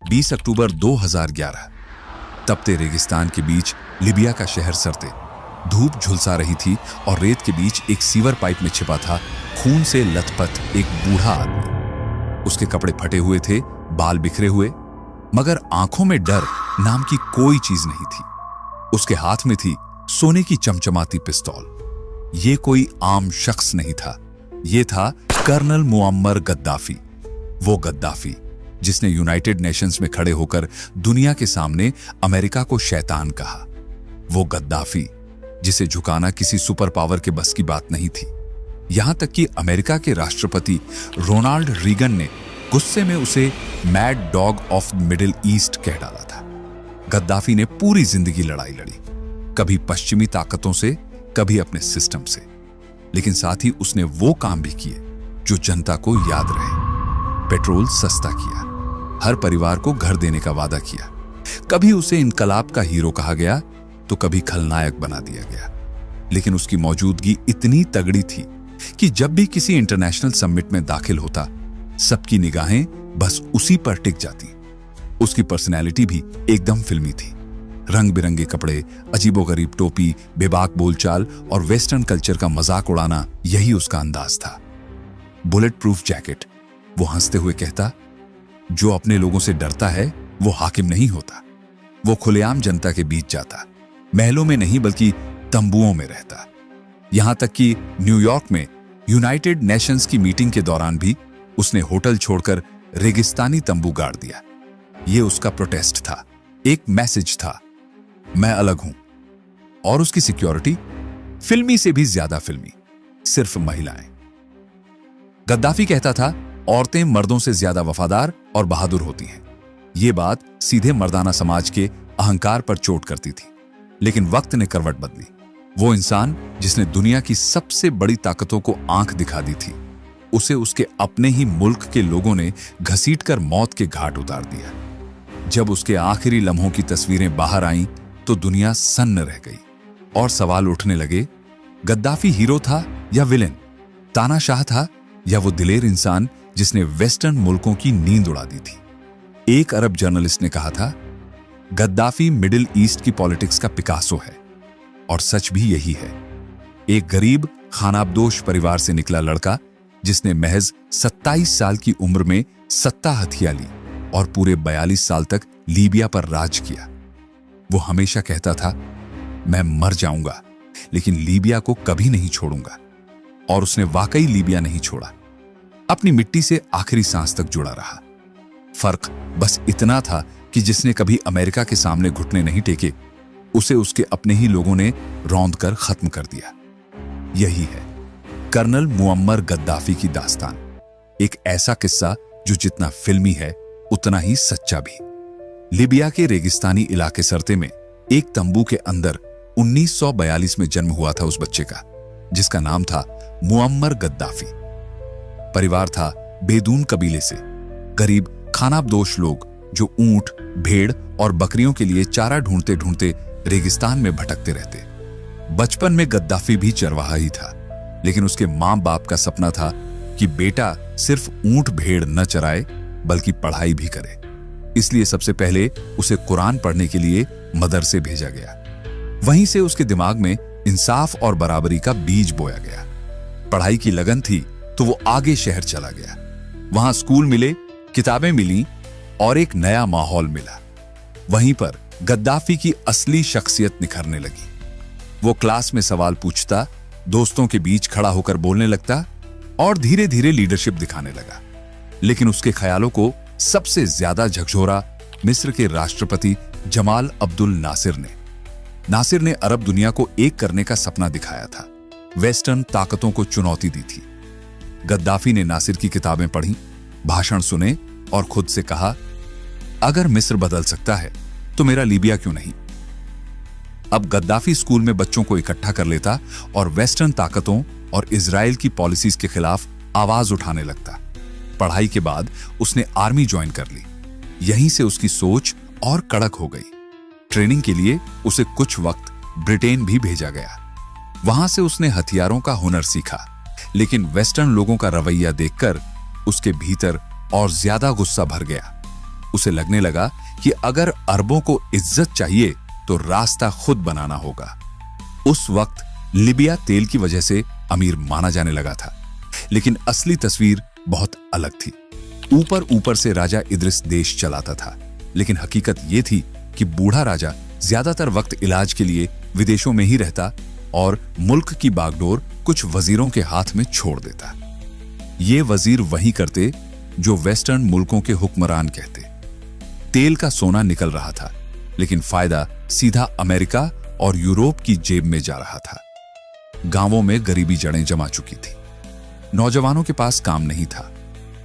20 अक्टूबर 2011। तपते रेगिस्तान के बीच लीबिया का शहर सरते। धूप झुलसा रही थी और रेत के बीच एक सीवर पाइप में छिपा था खून से लथपथ एक बूढ़ा आदमी। उसके कपड़े फटे हुए थे, बाल बिखरे हुए, मगर आंखों में डर नाम की कोई चीज नहीं थी। उसके हाथ में थी सोने की चमचमाती पिस्तौल। ये कोई आम शख्स नहीं था, ये था कर्नल मुअम्मर गद्दाफी। वो गद्दाफी जिसने यूनाइटेड नेशंस में खड़े होकर दुनिया के सामने अमेरिका को शैतान कहा। वो गद्दाफी जिसे झुकाना किसी सुपर पावर के बस की बात नहीं थी। यहां तक कि अमेरिका के राष्ट्रपति रोनाल्ड रीगन ने गुस्से में उसे mad dog of middle east कह डाला था। गद्दाफी ने पूरी जिंदगी लड़ाई लड़ी, कभी पश्चिमी ताकतों से, कभी अपने सिस्टम से, लेकिन साथ ही उसने वो काम भी किए जो जनता को याद रहे। पेट्रोल सस्ता किया, हर परिवार को घर देने का वादा किया। कभी उसे इनकलाब का हीरो कहा गया तो कभी खलनायक बना दिया गया, लेकिन उसकी मौजूदगी इतनी तगड़ी थी कि जब भी किसी इंटरनेशनल समिट में दाखिल होता, सबकी निगाहें बस उसी पर टिक जाती। उसकी पर्सनैलिटी भी एकदम फिल्मी थी। रंग बिरंगे कपड़े, अजीबोगरीब टोपी, बेबाक बोलचाल और वेस्टर्न कल्चर का मजाक उड़ाना, यही उसका अंदाज था। Bullet proof jacket. वो हंसते हुए कहता, जो अपने लोगों से डरता है वो हाकिम नहीं होता। वो खुलेआम जनता के बीच जाता, महलों में नहीं बल्कि तंबुओं में रहता। यहां तक कि न्यूयॉर्क में यूनाइटेड नेशंस की मीटिंग के दौरान भी उसने होटल छोड़कर रेगिस्तानी तंबू गाड़ दिया। यह उसका प्रोटेस्ट था, एक मैसेज था, मैं अलग हूं। और उसकी सिक्योरिटी फिल्मी से भी ज्यादा फिल्मी, सिर्फ महिलाएं। गद्दाफी कहता था, औरतें मर्दों से ज्यादा वफादार और बहादुर होती हैं। यह बात सीधे मर्दाना समाज के अहंकार पर चोट करती थी, लेकिन वक्त ने करवट बदली। वो इंसान जिसने दुनिया की सबसे बड़ी ताकतों को आंख दिखा दी थी, उसे उसके अपने ही मुल्क के लोगों ने घसीटकर मौत के घाट उतार दिया। जब उसके आखिरी लम्हों की तस्वीरें बाहर आईं तो दुनिया सन्न रह गई और सवाल उठने लगे, गद्दाफी हीरो था या विलेन? तानाशाह था या वो दिलेर इंसान जिसने वेस्टर्न मुल्कों की नींद उड़ा दी थी? एक अरब जर्नलिस्ट ने कहा था, गद्दाफी मिडिल ईस्ट की पॉलिटिक्स का पिकासो है। और सच भी यही है। एक गरीब खानाबदोश परिवार से निकला लड़का जिसने महज 27 साल की उम्र में सत्ता हथिया ली और पूरे 42 साल तक लीबिया पर राज किया। वो हमेशा कहता था, मैं मर जाऊंगा लेकिन लीबिया को कभी नहीं छोड़ूंगा। और उसने वाकई लीबिया नहीं छोड़ा, अपनी मिट्टी से आखिरी सांस तक जुड़ा रहा। फर्क बस इतना था कि जिसने कभी अमेरिका के सामने घुटने नहीं टेके, उसे उसके अपने ही लोगों ने रौंद कर खत्म कर दिया। यही है कर्नल मुअम्मर गद्दाफी की दास्तान। एक ऐसा किस्सा जो जितना फिल्मी है उतना ही सच्चा भी। लीबिया के रेगिस्तानी इलाके सरते में एक तंबू के अंदर 1942 में जन्म हुआ था उस बच्चे का, जिसका नाम था मुअम्मर गद्दाफी। परिवार था बेदून कबीले से, गरीब खानाबदोश लोग जो ऊंट, भेड़ और बकरियों के लिए चारा ढूंढते ढूंढते रेगिस्तान में भटकते रहते। बचपन में गद्दाफी भी चरवाहा ही था, लेकिन उसके मां बाप का सपना था कि बेटा सिर्फ ऊंट भेड़ न चराए बल्कि पढ़ाई भी करे। इसलिए सबसे पहले उसे कुरान पढ़ने के लिए मदरसे भेजा गया। वहीं से उसके दिमाग में इंसाफ और बराबरी का बीज बोया गया। पढ़ाई की लगन थी तो वो आगे शहर चला गया। वहां स्कूल मिले, किताबें मिली और एक नया माहौल मिला। वहीं पर गद्दाफी की असली शख्सियत निखरने लगी। वो क्लास में सवाल पूछता, दोस्तों के बीच खड़ा होकर बोलने लगता और धीरे धीरे लीडरशिप दिखाने लगा। लेकिन उसके ख्यालों को सबसे ज्यादा झकझोरा मिस्र के राष्ट्रपति जमाल अब्दुल नासिर ने अरब दुनिया को एक करने का सपना दिखाया था, वेस्टर्न ताकतों को चुनौती दी थी। गद्दाफी ने नासिर की किताबें पढ़ी, भाषण सुने और खुद से कहा, अगर मिस्र बदल सकता है तो मेरा लीबिया क्यों नहीं? अब गद्दाफी स्कूल में बच्चों को इकट्ठा कर लेता और वेस्टर्न ताकतों और इजराइल की पॉलिसीज के खिलाफ आवाज उठाने लगता। पढ़ाई के बाद उसने आर्मी ज्वाइन कर ली। यहीं से उसकी सोच और कड़क हो गई। ट्रेनिंग के लिए उसे कुछ वक्त ब्रिटेन भी भेजा गया। वहां से उसने हथियारों का हुनर सीखा, लेकिन वेस्टर्न लोगों का रवैया देखकर उसके भीतर और ज्यादा गुस्सा भर गया। उसे लगने लगा कि अगर अरबों को इज्जत चाहिए तो रास्ता खुद बनाना होगा। उस वक्त लीबिया तेल की वजह से अमीर माना जाने लगा था, लेकिन असली तस्वीर बहुत अलग थी। ऊपर ऊपर से राजा इद्रिस देश चलाता था, लेकिन हकीकत यह थी कि बूढ़ा राजा ज्यादातर वक्त इलाज के लिए विदेशों में ही रहता और मुल्क की बागडोर कुछ वजीरों के हाथ में छोड़ देता। ये वजीर वही करते जो वेस्टर्न मुल्कों के हुक्मरान कहते। तेल का सोना निकल रहा था, लेकिन फायदा सीधा अमेरिका और यूरोप की जेब में जा रहा था। गांवों में गरीबी जड़ें जमा चुकी थी। नौजवानों के पास काम नहीं था।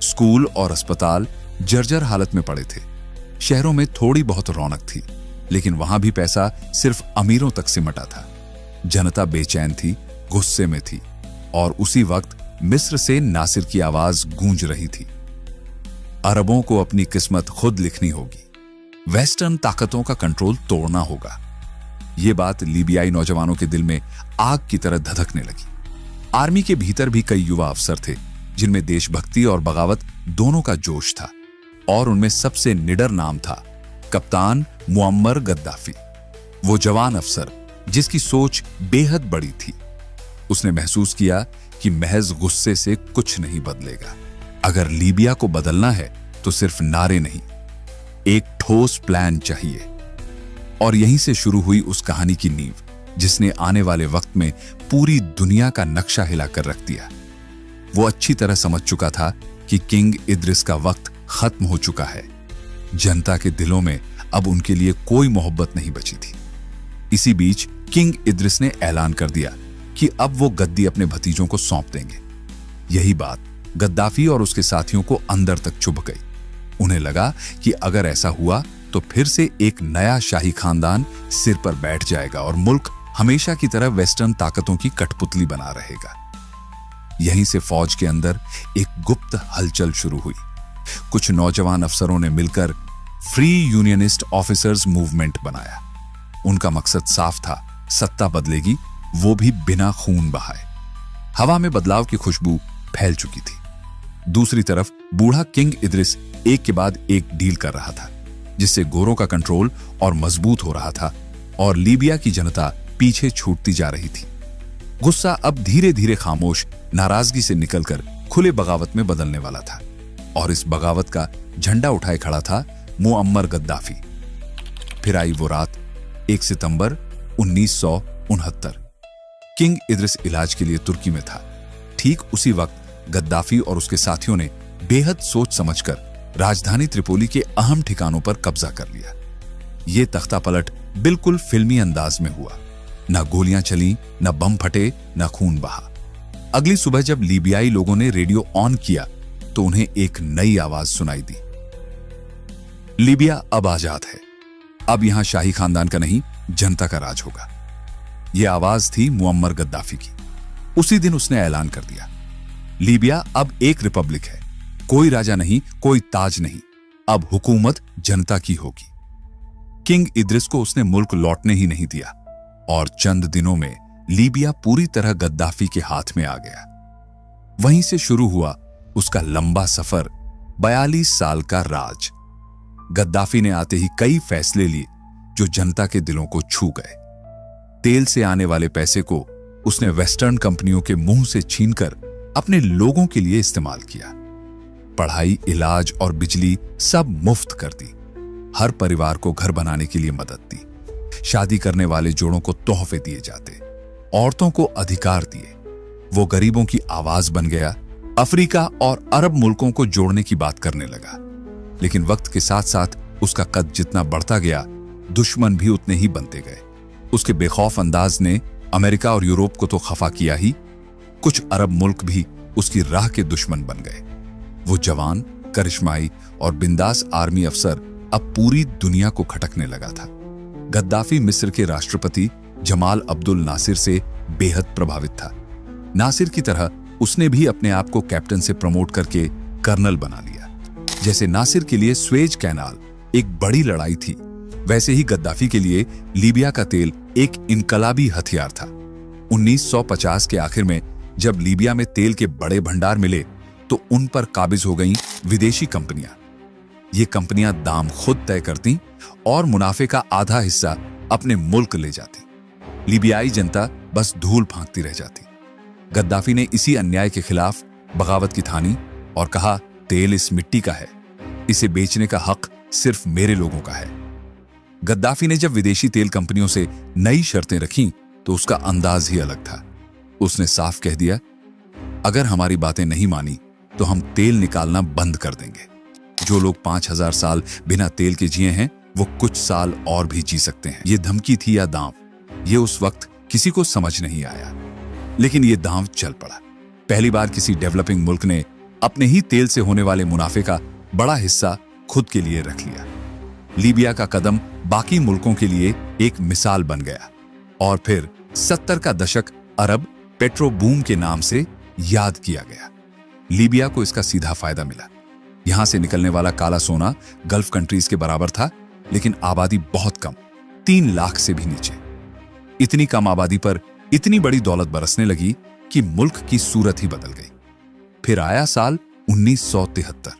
स्कूल और अस्पताल जर्जर हालत में पड़े थे। शहरों में थोड़ी बहुत रौनक थी, लेकिन वहां भी पैसा सिर्फ अमीरों तक सिमटा था। जनता बेचैन थी, गुस्से में थी, और उसी वक्त मिस्र से नासिर की आवाज गूंज रही थी। अरबों को अपनी किस्मत खुद लिखनी होगी, वेस्टर्न ताकतों का कंट्रोल तोड़ना होगा। यह बात लीबियाई नौजवानों के दिल में आग की तरह धधकने लगी। आर्मी के भीतर भी कई युवा अफसर थे जिनमें देशभक्ति और बगावत दोनों का जोश था, और उनमें सबसे निडर नाम था कप्तान मुअम्मर गद्दाफी। वो जवान अफसर जिसकी सोच बेहद बड़ी थी। उसने महसूस किया कि महज गुस्से से कुछ नहीं बदलेगा। अगर लीबिया को बदलना है तो सिर्फ नारे नहीं, एक ठोस प्लान चाहिए। और यहीं से शुरू हुई उस कहानी की नींव जिसने आने वाले वक्त में पूरी दुनिया का नक्शा हिलाकर रख दिया। वो अच्छी तरह समझ चुका था कि किंग इद्रिस का वक्त खत्म हो चुका है। जनता के दिलों में अब उनके लिए कोई मोहब्बत नहीं बची थी। इसी बीच किंग इद्रिस ने ऐलान कर दिया कि अब वो गद्दी अपने भतीजों को सौंप देंगे। यही बात गद्दाफी और उसके साथियों को अंदर तक चुभ गई। उन्हें लगा कि अगर ऐसा हुआ तो फिर से एक नया शाही खानदान सिर पर बैठ जाएगा और मुल्क हमेशा की तरह वेस्टर्न ताकतों की कठपुतली बना रहेगा। यहीं से फौज के अंदर एक गुप्त हलचल शुरू हुई। कुछ नौजवान अफसरों ने मिलकर फ्री यूनियनिस्ट ऑफिसर्स मूवमेंट बनाया। उनका मकसद साफ था, सत्ता बदलेगी, वो भी बिना खून बहाए। हवा में बदलाव की खुशबू फैल चुकी थी। दूसरी तरफ बूढ़ा किंग इद्रिस एक के बाद एक डील कर रहा था, जिससे गोरों का कंट्रोल और मजबूत हो रहा था और लीबिया की जनता पीछे छूटती जा रही थी। गुस्सा अब धीरे धीरे खामोश नाराजगी से निकलकर खुले बगावत में बदलने वाला था, और इस बगावत का झंडा उठाए खड़ा था मुअम्मर गद्दाफी। फिर आई वो रात, 1 सितंबर 1969। किंग इद्रिस इलाज के लिए तुर्की में था। ठीक उसी वक्त गद्दाफी और उसके साथियों ने बेहद सोच समझकर राजधानी त्रिपोली के अहम ठिकानों पर कब्जा कर लिया। यह तख्ता पलट बिल्कुल फिल्मी अंदाज में हुआ। न गोलियां चली, न बम फटे, न खून बहा। अगली सुबह जब लीबियाई लोगों ने रेडियो ऑन किया तो उन्हें एक नई आवाज सुनाई दी। लीबिया अब आजाद है। अब यहां शाही खानदान का नहीं, जनता का राज होगा। यह आवाज थी मुअम्मर गद्दाफी की। उसी दिन उसने ऐलान कर दिया, लीबिया अब एक रिपब्लिक है। कोई राजा नहीं, कोई ताज नहीं, अब हुकूमत जनता की होगी। किंग इद्रिस को उसने मुल्क लौटने ही नहीं दिया, और चंद दिनों में लीबिया पूरी तरह गद्दाफी के हाथ में आ गया। वहीं से शुरू हुआ उसका लंबा सफर, 42 साल का राज। गद्दाफी ने आते ही कई फैसले लिए जो जनता के दिलों को छू गए। तेल से आने वाले पैसे को उसने वेस्टर्न कंपनियों के मुंह से छीनकर अपने लोगों के लिए इस्तेमाल किया। पढ़ाई, इलाज और बिजली सब मुफ्त कर दी। हर परिवार को घर बनाने के लिए मदद दी। शादी करने वाले जोड़ों को तोहफे दिए जाते। औरतों को अधिकार दिए। वो गरीबों की आवाज बन गया। अफ्रीका और अरब मुल्कों को जोड़ने की बात करने लगा। लेकिन वक्त के साथ साथ उसका कद जितना बढ़ता गया, दुश्मन भी उतने ही बनते गए। उसके बेखौफ अंदाज ने अमेरिका और यूरोप को तो खफा किया ही, कुछ अरब मुल्क भी उसकी राह के दुश्मन बन गए। वो जवान, करिश्माई और बिंदास आर्मी अफसर अब पूरी दुनिया को खटकने लगा था। गद्दाफी मिस्र के राष्ट्रपति जमाल अब्दुल नासिर से बेहद प्रभावित था। नासिर की तरह उसने भी अपने आप को कैप्टन से प्रमोट करके कर्नल बना लिया। जैसे नासिर के लिए स्वेज कैनाल एक बड़ी लड़ाई थी, वैसे ही गद्दाफी के लिए लीबिया का तेल एक इनकलाबी हथियार था। 1950 के आखिर में जब लीबिया में तेल के बड़े भंडार मिले तो उन पर काबिज हो गईं विदेशी कंपनियां। ये कंपनियां दाम खुद तय करती और मुनाफे का आधा हिस्सा अपने मुल्क ले जाती। लीबियाई जनता बस धूल फांकती रह जाती। गद्दाफी ने इसी अन्याय के खिलाफ बगावत की ठानी और कहा, तेल इस मिट्टी का है, इसे बेचने का हक सिर्फ मेरे लोगों का है। गद्दाफी ने जब विदेशी तेल कंपनियों से नई शर्तें रखीं तो उसका अंदाज ही अलग था। उसने साफ कह दिया, अगर हमारी बातें नहीं मानी तो हम तेल निकालना बंद कर देंगे। जो लोग 5000 साल बिना तेल के जिए हैं वो कुछ साल और भी जी सकते हैं। ये धमकी थी या दांव, ये उस वक्त किसी को समझ नहीं आया, लेकिन ये दांव चल पड़ा। पहली बार किसी डेवलपिंग मुल्क ने अपने ही तेल से होने वाले मुनाफे का बड़ा हिस्सा खुद के लिए रख लिया। लीबिया का कदम बाकी मुल्कों के लिए एक मिसाल बन गया और फिर 70 का दशक अरब पेट्रो बूम के नाम से याद किया गया। लीबिया को इसका सीधा फायदा मिला। यहां से निकलने वाला काला सोना गल्फ कंट्रीज के बराबर था, लेकिन आबादी बहुत कम, 3 लाख से भी नीचे। इतनी कम आबादी पर इतनी बड़ी दौलत बरसने लगी कि मुल्क की सूरत ही बदल गई। फिर आया साल 1973।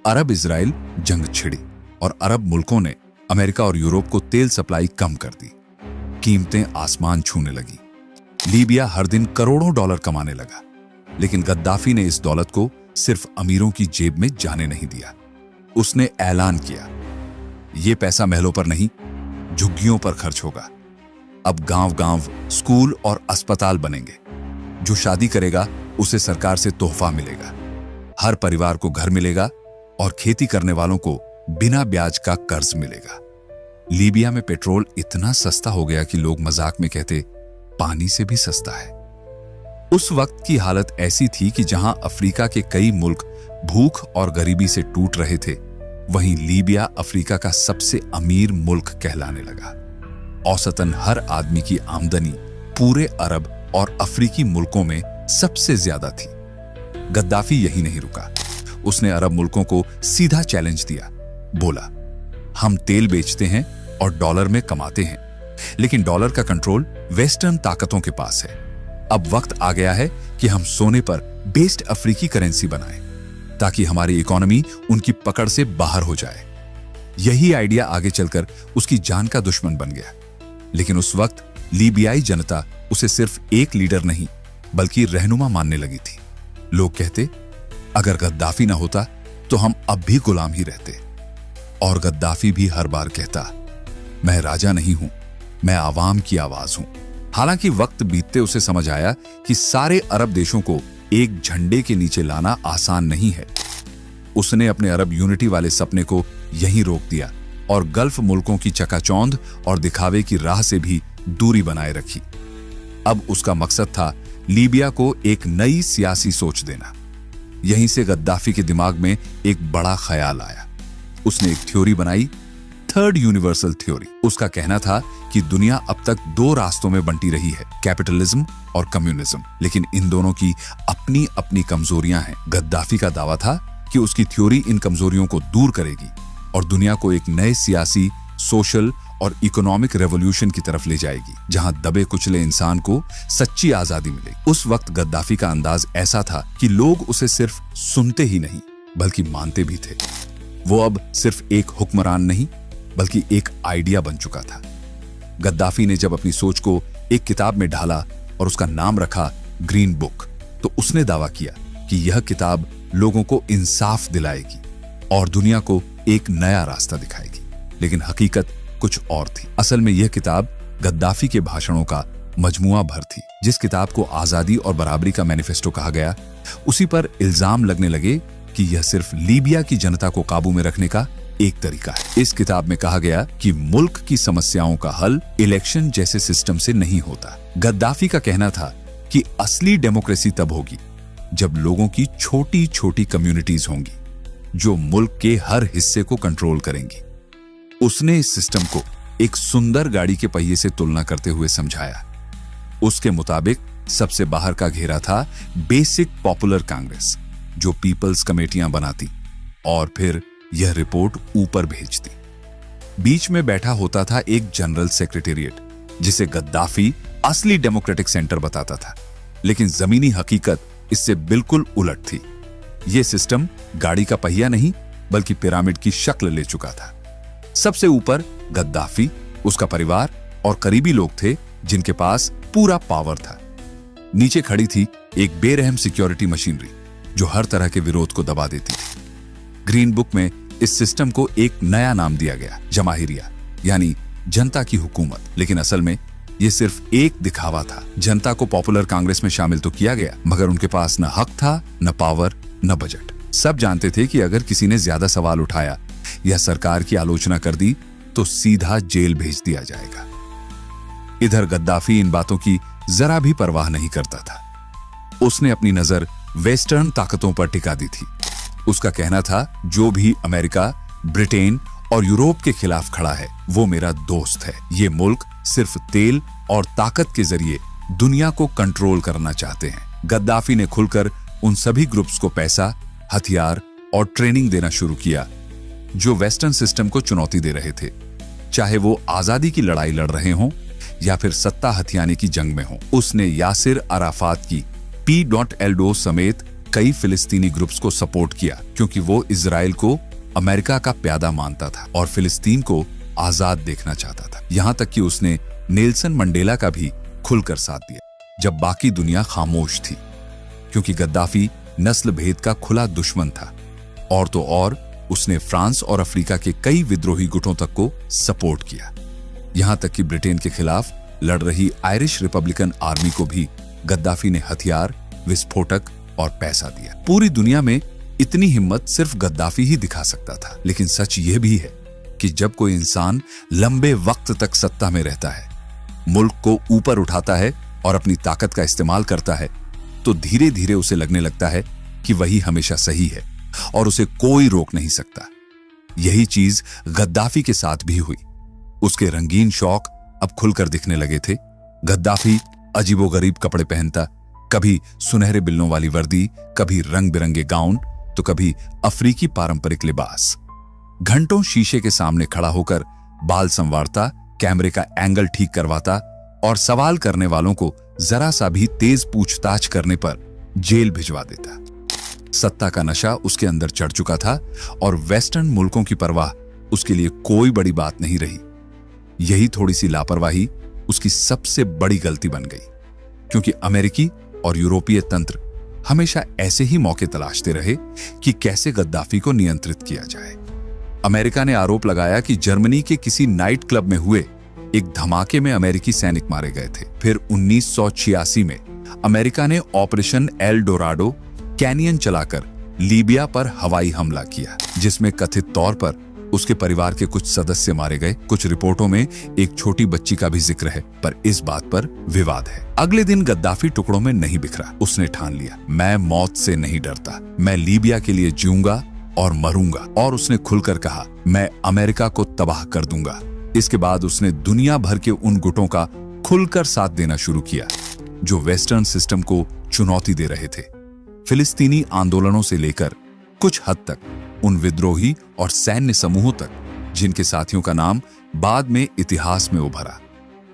अरब इजराइल जंग छिड़ी और अरब मुल्कों ने अमेरिका और यूरोप को तेल सप्लाई कम कर दी। कीमतें आसमान छूने लगी। लीबिया हर दिन करोड़ों डॉलर कमाने लगा, लेकिन गद्दाफी ने इस दौलत को सिर्फ अमीरों की जेब में जाने नहीं दिया। उसने ऐलान किया, यह पैसा महलों पर नहीं, झुग्गियों पर खर्च होगा। अब गांव-गांव स्कूल और अस्पताल बनेंगे। जो शादी करेगा उसे सरकार से तोहफा मिलेगा। हर परिवार को घर मिलेगा और खेती करने वालों को बिना ब्याज का कर्ज मिलेगा। लीबिया में पेट्रोल इतना सस्ता हो गया कि लोग मजाक में कहते, पानी से भी सस्ता है। उस वक्त की हालत ऐसी थी कि जहां अफ्रीका के कई मुल्क भूख और गरीबी से टूट रहे थे, वहीं लीबिया अफ्रीका का सबसे अमीर मुल्क कहलाने लगा। औसतन हर आदमी की आमदनी पूरे अरब और अफ्रीकी मुल्कों में सबसे ज्यादा थी। गद्दाफी यही नहीं रुका। उसने अरब मुल्कों को सीधा चैलेंज दिया। बोला, हम तेल बेचते हैं और डॉलर में कमाते हैं, लेकिन डॉलर का कंट्रोल वेस्टर्न ताकतों के पास है। अब वक्त आ गया है कि हम सोने पर बेस्ड अफ्रीकी करेंसी बनाएं, ताकि हमारी इकोनॉमी उनकी पकड़ से बाहर हो जाए। यही आइडिया आगे चलकर उसकी जान का दुश्मन बन गया। लेकिन उस वक्त लीबियाई जनता उसे सिर्फ एक लीडर नहीं बल्कि रहनुमा मानने लगी थी। लोग कहते, अगर गद्दाफी ना होता तो हम अब भी गुलाम ही रहते। और गद्दाफी भी हर बार कहता, मैं राजा नहीं हूं, मैं आवाम की आवाज हूं। हालांकि वक्त बीतते उसे समझ आया कि सारे अरब देशों को एक झंडे के नीचे लाना आसान नहीं है। उसने अपने अरब यूनिटी वाले सपने को यहीं रोक दिया और गल्फ मुल्कों की चकाचौंध और दिखावे की राह से भी दूरी बनाए रखी। अब उसका मकसद था लीबिया को एक नई सियासी सोच देना। यहीं से गद्दाफी के दिमाग में एक बड़ा ख्याल आया। उसने एक थ्योरी बनाई, थर्ड यूनिवर्सल थ्योरी। उसका कहना था कि दुनिया अब तक 2 रास्तों में बंटी रही है, कैपिटलिज्म और कम्युनिज्म, लेकिन इन दोनों की अपनी अपनी कमजोरियां हैं। गद्दाफी का दावा था कि उसकी थ्योरी इन कमजोरियों को दूर करेगी और दुनिया को एक नए सियासी, सोशल और इकोनॉमिक रेवोल्यूशन की तरफ ले जाएगी, जहां दबे कुचले इंसान को सच्ची आजादी मिलेगी। उस वक्त गद्दाफी का अंदाज ऐसा था कि लोग उसे सिर्फ सुनते ही नहीं बल्कि मानते भी थे। वो अब सिर्फ एक हुक्मरान नहीं बल्कि एक आइडिया बन चुका था। गद्दाफी ने जब अपनी सोच को एक किताब में ढाला और उसका नाम रखा ग्रीन बुक, तो उसने दावा किया कि यह किताब लोगों को इंसाफ दिलाएगी और दुनिया को एक नया रास्ता दिखाएगी। लेकिन हकीकत कुछ और थी। असल में यह किताब गद्दाफी के भाषणों का मजमुआ भर थी। जिस किताब को आजादी और बराबरी का मैनिफेस्टो कहा गया, उसी पर इल्जाम लगने लगे कि यह सिर्फ लीबिया की जनता को काबू में रखने का एक तरीका है। इस किताब में कहा गया कि मुल्क की समस्याओं का हल इलेक्शन जैसे सिस्टम से नहीं होता। गद्दाफी का कहना था कि असली डेमोक्रेसी तब होगी जब लोगों की छोटी छोटी कम्युनिटीज होंगी जो मुल्क के हर हिस्से को कंट्रोल करेंगी। उसने इस सिस्टम को एक सुंदर गाड़ी के पहिए से तुलना करते हुए समझाया। उसके मुताबिक सबसे बाहर का घेरा था बेसिक पॉपुलर कांग्रेस, जो पीपल्स कमेटियां बनाती और फिर यह रिपोर्ट ऊपर भेजती। बीच में बैठा होता था एक जनरल सेक्रेटेरिएट, जिसे गद्दाफी असली डेमोक्रेटिक सेंटर बताता था, लेकिन जमीनी हकीकत इससे बिल्कुल उलट थी। यह सिस्टम गाड़ी का पहिया नहीं बल्कि पिरामिड की शक्ल ले चुका था। सबसे ऊपर गद्दाफी, उसका परिवार और करीबी लोग थे जिनके पास पूरा पावर था। नीचे खड़ी थी एक बेरहम सिक्योरिटी मशीनरी जो हर तरह के विरोध को दबा देती थी। ग्रीन बुक में इस सिस्टम को एक नया नाम दिया गया, जमाहिरिया, यानी जनता की हुकूमत। लेकिन असल में यह सिर्फ एक दिखावा था। जनता को पॉपुलर कांग्रेस में शामिल तो किया गया, मगर उनके पास न हक था, न पावर, न बजट। सब जानते थे कि अगर किसी ने ज्यादा सवाल उठाया या सरकार की आलोचना कर दी तो सीधा जेल भेज दिया जाएगा। इधर गद्दाफी इन बातों की जरा भी परवाह नहीं करता था। उसने अपनी नजर वेस्टर्न ताकतों पर टिका दी थी। उसका कहना था, जो भी अमेरिका, ब्रिटेन और यूरोप के खिलाफ खड़ा है वो मेरा दोस्त है। ये मुल्क सिर्फ तेल और ताकत के जरिए दुनिया को कंट्रोल करना चाहते हैं। गद्दाफी ने खुलकर उन सभी ग्रुप्स को पैसा, हथियार और ट्रेनिंग देना शुरू किया जो वेस्टर्न सिस्टम को चुनौती दे रहे थे, चाहे वो आजादी की लड़ाई लड़ रहे हों या फिर सत्ता हथियाने की जंग में हों। उसने यासिर अराफात की P.L.O समेत कई फिलिस्तीनी ग्रुप्स को सपोर्ट किया, क्योंकि वो इजराइल को अमेरिका का प्यादा मानता था और फिलिस्तीन को आजाद देखना चाहता था। यहां तक कि उसने नेल्सन मंडेला का भी खुलकर साथ दिया जब बाकी दुनिया खामोश थी, क्योंकि गद्दाफी नस्ल भेद का खुला दुश्मन था। और तो और उसने फ्रांस और अफ्रीका के कई विद्रोही गुटों तक को सपोर्ट किया। यहां तक कि ब्रिटेन के खिलाफ लड़ रही आयरिश रिपब्लिकन आर्मी को भी गद्दाफी ने हथियार, विस्फोटक और पैसा दिया। पूरी दुनिया में इतनी हिम्मत सिर्फ गद्दाफी ही दिखा सकता था। लेकिन सच यह भी है कि जब कोई इंसान लंबे वक्त तक सत्ता में रहता है, मुल्क को ऊपर उठाता है और अपनी ताकत का इस्तेमाल करता है, तो धीरे धीरे उसे लगने लगता है कि वही हमेशा सही है और उसे कोई रोक नहीं सकता। यही चीज गद्दाफी के साथ भी हुई। उसके रंगीन शौक अब खुलकर दिखने लगे थे। गद्दाफी अजीबोगरीब कपड़े पहनता, कभी सुनहरे बिल्लों वाली वर्दी, कभी रंग बिरंगे गाउन, तो कभी अफ्रीकी पारंपरिक लिबास। घंटों शीशे के सामने खड़ा होकर बाल संवारता, कैमरे का एंगल ठीक करवाता और सवाल करने वालों को जरा सा भी तेज पूछताछ करने पर जेल भिजवा देता। सत्ता का नशा उसके अंदर चढ़ चुका था और वेस्टर्न मुल्कों की परवाह उसके लिए कोई बड़ी बात नहीं रही। यही थोड़ी सी लापरवाही उसकी सबसे बड़ी गलती बन गई, क्योंकि अमेरिकी और यूरोपीय तंत्र हमेशा ऐसे ही मौके तलाशते रहे कि कैसे गद्दाफी को नियंत्रित किया जाए। अमेरिका ने आरोप लगाया कि जर्मनी के किसी नाइट क्लब में हुए एक धमाके में अमेरिकी सैनिक मारे गए थे। फिर 1986 में अमेरिका ने ऑपरेशन एल डोराडो कैनियन चलाकर लीबिया पर हवाई हमला किया, जिसमें कथित तौर पर उसके परिवार के कुछ सदस्य मारे गए। कुछ रिपोर्टों में एक छोटी बच्ची का भी जिक्र है, पर इस बात पर विवाद है। अगले दिन गद्दाफी टुकड़ों में नहीं बिखरा। उसने ठान लिया, मैं मौत से नहीं डरता, मैं लीबिया के लिए जीऊंगा और मरूंगा। और उसने खुलकर कहा, मैं अमेरिका को तबाह कर दूंगा। इसके बाद उसने दुनिया भर के उन गुटों का खुलकर साथ देना शुरू किया जो वेस्टर्न सिस्टम को चुनौती दे रहे थे। फिलिस्तीनी आंदोलनों से लेकर कुछ हद तक उन विद्रोही और सैन्य समूहों तक जिनके साथियों का नाम बाद में इतिहास में उभरा।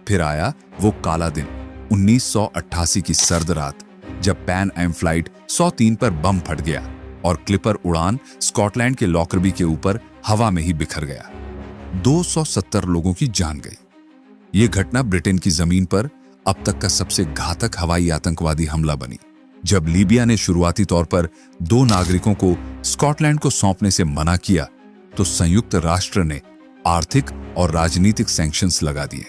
फिर आया वो काला दिन, 1988 की सर्द रात, जब पैन एम फ्लाइट 103 पर बम फट गया और क्लिपर उड़ान स्कॉटलैंड के लॉकरबी के ऊपर हवा में ही बिखर गया। 270 लोगों की जान गई। यह घटना ब्रिटेन की जमीन पर अब तक का सबसे घातक हवाई आतंकवादी हमला बनी। जब लीबिया ने शुरुआती तौर पर 2 नागरिकों को स्कॉटलैंड को सौंपने से मना किया, तो संयुक्त राष्ट्र ने आर्थिक और राजनीतिक सैंक्शंस लगा दिए।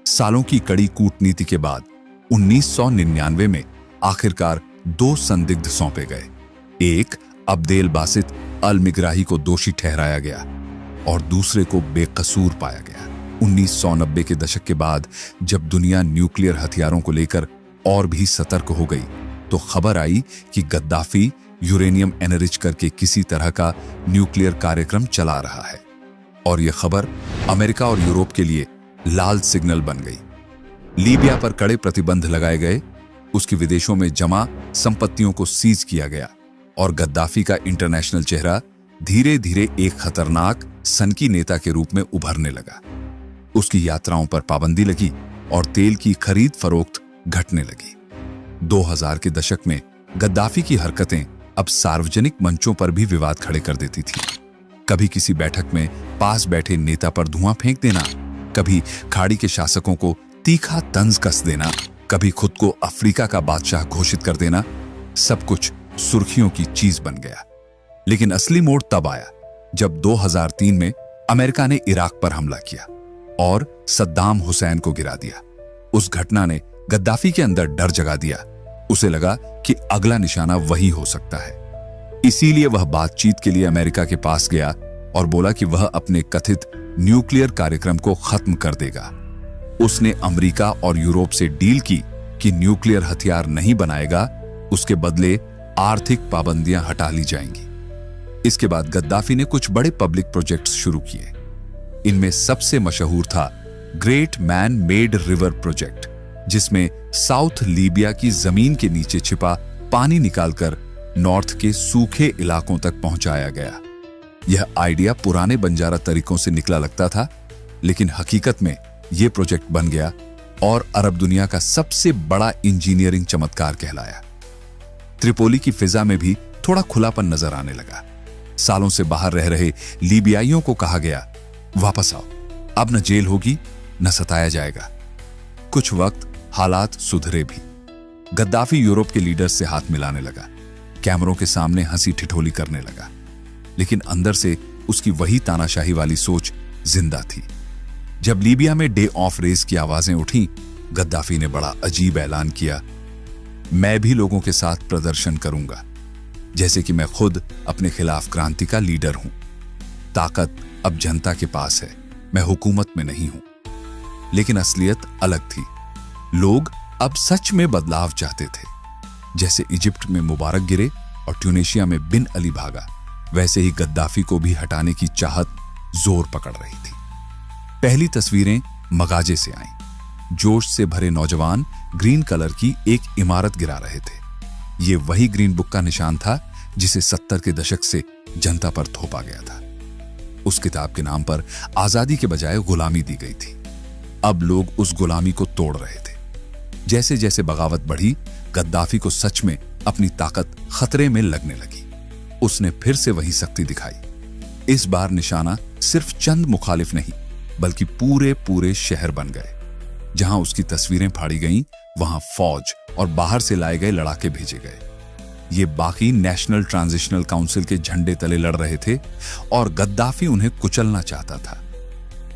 सालों की कड़ी कूटनीति के बाद 1999 में आखिरकार 2 संदिग्ध सौंपे गए। एक अब्देल बासित अल मिगराही को दोषी ठहराया गया और दूसरे को बेकसूर पाया गया। 1990 के दशक के बाद जब दुनिया न्यूक्लियर हथियारों को लेकर और भी सतर्क हो गई, तो खबर आई कि गद्दाफी यूरेनियम एनरिच करके किसी तरह का न्यूक्लियर कार्यक्रम चला रहा है। और यह खबर अमेरिका और यूरोप के लिए लाल सिग्नल बन गई। लीबिया पर कड़े प्रतिबंध लगाए गए, उसकी विदेशों में जमा संपत्तियों को सीज किया गया और गद्दाफी का इंटरनेशनल चेहरा धीरे धीरे एक खतरनाक सनकी नेता के रूप में उभरने लगा। उसकी यात्राओं पर पाबंदी लगी और तेल की खरीद फरोख्त घटने लगी। 2000 के दशक में गद्दाफी की हरकतें अब सार्वजनिक मंचों पर भी विवाद खड़े कर देती थी। कभी किसी बैठक में पास बैठे नेता पर धुआं फेंक देना, कभी खाड़ी के शासकों को तीखा तंज कस देना, कभी खुद को अफ्रीका का बादशाह घोषित कर देना, सब कुछ सुर्खियों की चीज बन गया। लेकिन असली मोड़ तब आया जब 2003 में अमेरिका ने इराक पर हमला किया और सद्दाम हुसैन को गिरा दिया। उस घटना ने गद्दाफी के अंदर डर जगा दिया। उसे लगा कि अगला निशाना वही हो सकता है। इसीलिए वह बातचीत के लिए अमेरिका के पास गया और बोला कि वह अपने कथित न्यूक्लियर कार्यक्रम को खत्म कर देगा। उसने अमेरिका और यूरोप से डील की कि न्यूक्लियर हथियार नहीं बनाएगा, उसके बदले आर्थिक पाबंदियां हटा ली जाएंगी। इसके बाद गद्दाफी ने कुछ बड़े पब्लिक प्रोजेक्ट्स शुरू किए। इनमें सबसे मशहूर था great man made river project, जिसमें साउथ लीबिया की जमीन के नीचे छिपा पानी निकालकर नॉर्थ के सूखे इलाकों तक पहुंचाया गया। यह आइडिया पुराने बंजारा तरीकों से निकला लगता था, लेकिन हकीकत में यह प्रोजेक्ट बन गया और अरब दुनिया का सबसे बड़ा इंजीनियरिंग चमत्कार कहलाया। त्रिपोली की फिजा में भी थोड़ा खुलापन नजर आने लगा। सालों से बाहर रह रहे लीबियाइयों को कहा गया, वापस आओ, अब न जेल होगी न सताया जाएगा। कुछ वक्त हालात सुधरे भी। गद्दाफी यूरोप के लीडर्स से हाथ मिलाने लगा, कैमरों के सामने हंसी ठिठोली करने लगा, लेकिन अंदर से उसकी वही तानाशाही वाली सोच जिंदा थी। जब लीबिया में डे ऑफ रेस की आवाजें उठी, गद्दाफी ने बड़ा अजीब ऐलान किया, मैं भी लोगों के साथ प्रदर्शन करूंगा, जैसे कि मैं खुद अपने खिलाफ क्रांति का लीडर हूं। ताकत अब जनता के पास है, मैं हुकूमत में नहीं हूं। लेकिन असलियत अलग थी। लोग अब सच में बदलाव चाहते थे। जैसे इजिप्ट में मुबारक गिरे और ट्यूनीशिया में बिन अली भागा, वैसे ही गद्दाफी को भी हटाने की चाहत जोर पकड़ रही थी। पहली तस्वीरें मगाजे से आईं। जोश से भरे नौजवान ग्रीन कलर की एक इमारत गिरा रहे थे। यह वही ग्रीन बुक का निशान था जिसे 70 के दशक से जनता पर थोपा गया था। उस किताब के नाम पर आजादी के बजाय गुलामी दी गई थी। अब लोग उस गुलामी को तोड़ रहे थे। जैसे जैसे बगावत बढ़ी, गद्दाफी को सच में अपनी ताकत खतरे में लगने लगी। उसने फिर से वही शक्ति दिखाई। इस बार निशाना सिर्फ चंद मुखालिफ नहीं, बल्कि पूरे पूरे शहर बन गए। जहां उसकी तस्वीरें फाड़ी गईं, वहां फौज और बाहर से लाए गए लड़ाके भेजे गए। ये बाकी नेशनल ट्रांजिशनल काउंसिल के झंडे तले लड़ रहे थे और गद्दाफी उन्हें कुचलना चाहता था।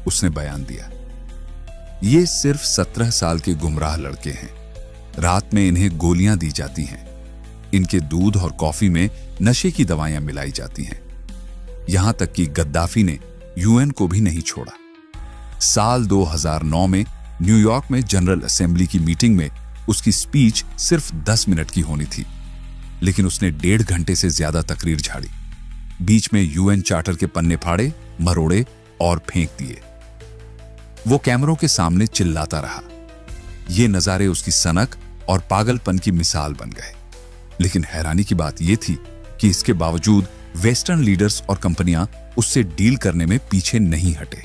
उसने बयान दिया, ये सिर्फ 17 साल के गुमराह लड़के हैं। रात में इन्हें गोलियां दी जाती हैं। इनके दूध और कॉफी में नशे की दवाइयां मिलाई जाती हैं। यहां तक कि गद्दाफी ने यूएन को भी नहीं छोड़ा। साल 2009 में न्यूयॉर्क में जनरल असेंबली की मीटिंग में उसकी स्पीच सिर्फ 10 मिनट की होनी थी, लेकिन उसने 1.5 घंटे से ज्यादा तकरीर झाड़ी। बीच में यूएन चार्टर के पन्ने फाड़े, मरोड़े और फेंक दिए। वो कैमरों के सामने चिल्लाता रहा। ये नजारे उसकी सनक और पागलपन की मिसाल बन गए। लेकिन हैरानी की बात यह थी कि इसके बावजूद वेस्टर्न लीडर्स और कंपनियां उससे डील करने में पीछे नहीं हटे।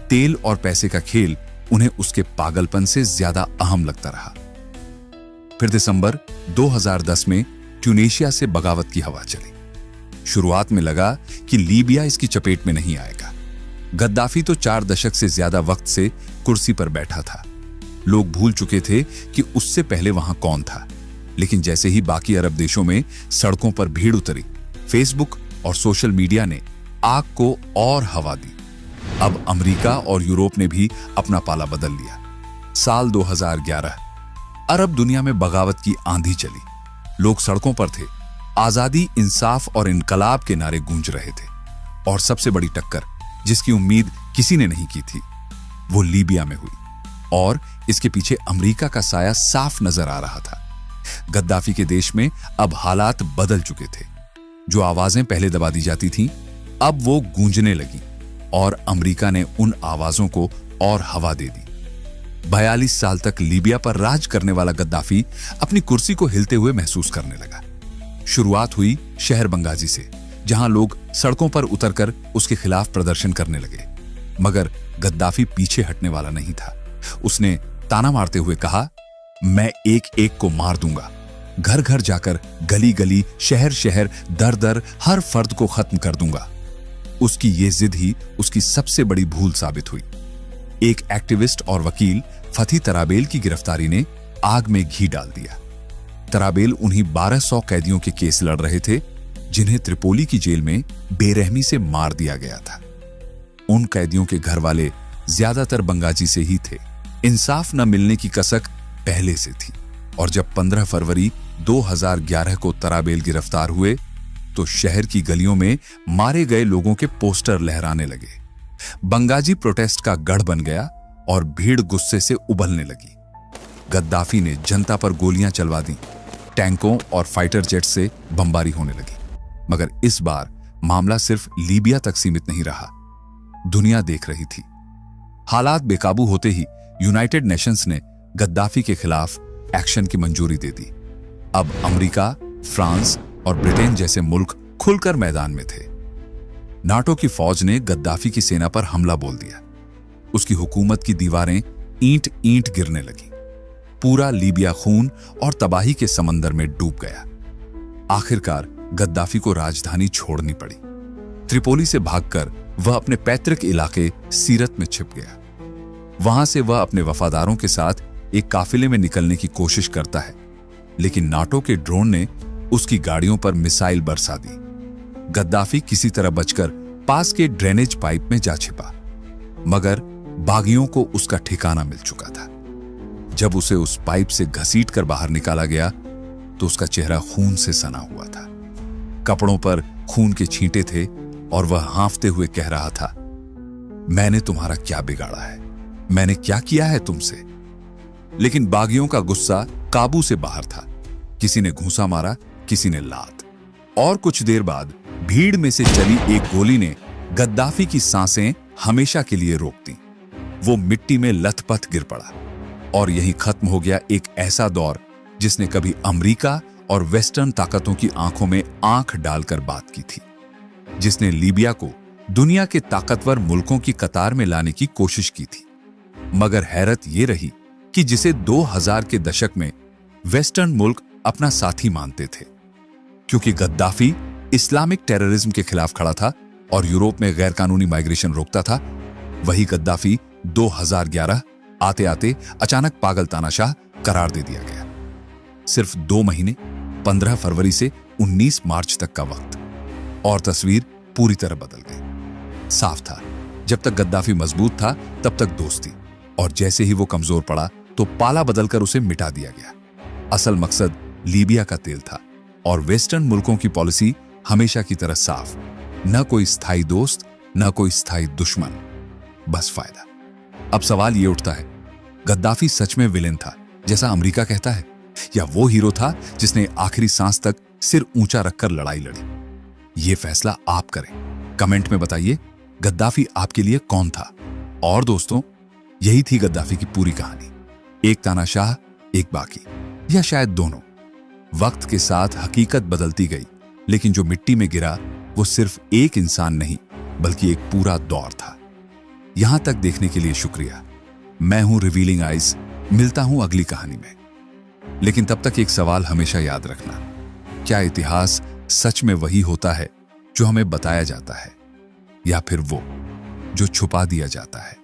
तेल और पैसे का खेल उन्हें उसके पागलपन से ज्यादा अहम लगता रहा। फिर दिसंबर 2010 में ट्यूनीशिया से बगावत की हवा चली। शुरुआत में लगा कि लीबिया इसकी चपेट में नहीं आएगा। गद्दाफी तो 4 दशक से ज्यादा वक्त से कुर्सी पर बैठा था। लोग भूल चुके थे कि उससे पहले वहां कौन था। लेकिन जैसे ही बाकी अरब देशों में सड़कों पर भीड़ उतरी, फेसबुक और सोशल मीडिया ने आग को और हवा दी। अब अमेरिका और यूरोप ने भी अपना पाला बदल लिया। साल 2011, अरब दुनिया में बगावत की आंधी चली। लोग सड़कों पर थे। आजादी, इंसाफ और इनकलाब के नारे गूंज रहे थे। और सबसे बड़ी टक्कर, जिसकी उम्मीद किसी ने नहीं की थी, वो लीबिया में हुई। और इसके पीछे अमेरिका का साया साफ नजर आ रहा था। गद्दाफी के देश में अब हालात बदल चुके थे। जो आवाजें पहले दबा दी जाती थीं, अब वो गूंजने लगी और अमेरिका ने उन आवाजों को और हवा दे दी। 42 साल तक लीबिया पर राज करने वाला गद्दाफी अपनी कुर्सी को हिलते हुए महसूस करने लगा। शुरुआत हुई शहर बंगाजी से, जहां लोग सड़कों पर उतरकर उसके खिलाफ प्रदर्शन करने लगे। मगर गद्दाफी पीछे हटने वाला नहीं था। उसने ताना मारते हुए कहा, मैं एक एक को मार दूंगा। घर घर जाकर, गली गली, शहर शहर, दर दर हर फर्द को खत्म कर दूंगा। उसकी ये जिद ही उसकी सबसे बड़ी भूल साबित हुई। एक एक्टिविस्ट और वकील फती तराबेल की गिरफ्तारी ने आग में घी डाल दिया। तराबेल उन्हीं 1200 कैदियों के केस लड़ रहे थे जिन्हें त्रिपोली की जेल में बेरहमी से मार दिया गया था। उन कैदियों के घर वाले ज्यादातर बंगाजी से ही थे। इंसाफ न मिलने की कसक पहले से थी और जब 15 फरवरी 2011 को तराबेल गिरफ्तार हुए तो शहर की गलियों में मारे गए लोगों के पोस्टर लहराने लगे। बंगाजी प्रोटेस्ट का गढ़ बन गया और भीड़ गुस्से से उबलने लगी। गद्दाफी ने जनता पर गोलियां चलवा दी। टैंकों और फाइटर जेट से बमबारी होने लगी। मगर इस बार मामला सिर्फ लीबिया तक सीमित नहीं रहा, दुनिया देख रही थी। हालात बेकाबू होते ही यूनाइटेड नेशंस ने गद्दाफी के खिलाफ एक्शन की मंजूरी दे दी। अब अमेरिका, फ्रांस और ब्रिटेन जैसे मुल्क खुलकर मैदान में थे। नाटो की फौज ने गद्दाफी की सेना पर हमला बोल दिया। उसकी हुकूमत की दीवारें ईंट ईंट गिरने लगी। पूरा लीबिया खून और तबाही के समंदर में डूब गया। आखिरकार गद्दाफी को राजधानी छोड़नी पड़ी। त्रिपोली से भागकर वह अपने पैतृक इलाके सीरत में छिप गया। वहां से वह अपने वफादारों के साथ एक काफिले में निकलने की कोशिश करता है, लेकिन नाटो के ड्रोन ने उसकी गाड़ियों पर मिसाइल बरसा दी। गद्दाफी किसी तरह बचकर पास के ड्रेनेज पाइप में जा छिपा, मगर बागियों को उसका ठिकाना मिल चुका था। जब उसे उस पाइप से घसीटकर बाहर निकाला गया तो उसका चेहरा खून से सना हुआ था। कपड़ों पर खून के छींटे थे और वह हांफते हुए कह रहा था, मैंने तुम्हारा क्या बिगाड़ा है, मैंने क्या किया है तुमसे। लेकिन बागियों का गुस्सा काबू से बाहर था। किसी ने घूंसा मारा, किसी ने लात, और कुछ देर बाद भीड़ में से चली एक गोली ने गद्दाफी की सांसें हमेशा के लिए रोक दी। वो मिट्टी में लथपथ गिर पड़ा और यहीं खत्म हो गया एक ऐसा दौर जिसने कभी अमेरिका और वेस्टर्न ताकतों की आंखों में आंख डालकर बात की थी, जिसने लीबिया को दुनिया के ताकतवर मुल्कों की कतार में लाने की कोशिश की थी। मगर हैरत यह रही कि जिसे 2000 के दशक में वेस्टर्न मुल्क अपना साथी मानते थे, क्योंकि गद्दाफी इस्लामिक टेररिज्म के खिलाफ खड़ा था और यूरोप में गैर कानूनी माइग्रेशन रोकता था, वही गद्दाफी 2011 आते आते अचानक पागल तानाशाह करार दे दिया गया। सिर्फ 2 महीने, 15 फरवरी से 19 मार्च तक का वक्त, और तस्वीर पूरी तरह बदल गई। साफ था, जब तक गद्दाफी मजबूत था तब तक दोस्ती, और जैसे ही वो कमजोर पड़ा तो पाला बदलकर उसे मिटा दिया गया। असल मकसद लीबिया का तेल था और वेस्टर्न मुल्कों की पॉलिसी हमेशा की तरह साफ, न कोई स्थायी दोस्त, न कोई स्थायी दुश्मन, बस फायदा। अब सवाल यह उठता है, गद्दाफी सच में विलेन था जैसा अमेरिका कहता है, या वो हीरो था जिसने आखिरी सांस तक सिर ऊंचा रखकर लड़ाई लड़ी? यह फैसला आप करें। कमेंट में बताइए, गद्दाफी आपके लिए कौन था? और दोस्तों, यही थी गद्दाफी की पूरी कहानी। एक तानाशाह, एक बाकी, या शायद दोनों। वक्त के साथ हकीकत बदलती गई, लेकिन जो मिट्टी में गिरा वो सिर्फ एक इंसान नहीं बल्कि एक पूरा दौर था। यहां तक देखने के लिए शुक्रिया। मैं हूं रिवीलिंग आइज, मिलता हूं अगली कहानी में। लेकिन तब तक एक सवाल हमेशा याद रखना, क्या इतिहास सच में वही होता है जो हमें बताया जाता है, या फिर वो जो छुपा दिया जाता है?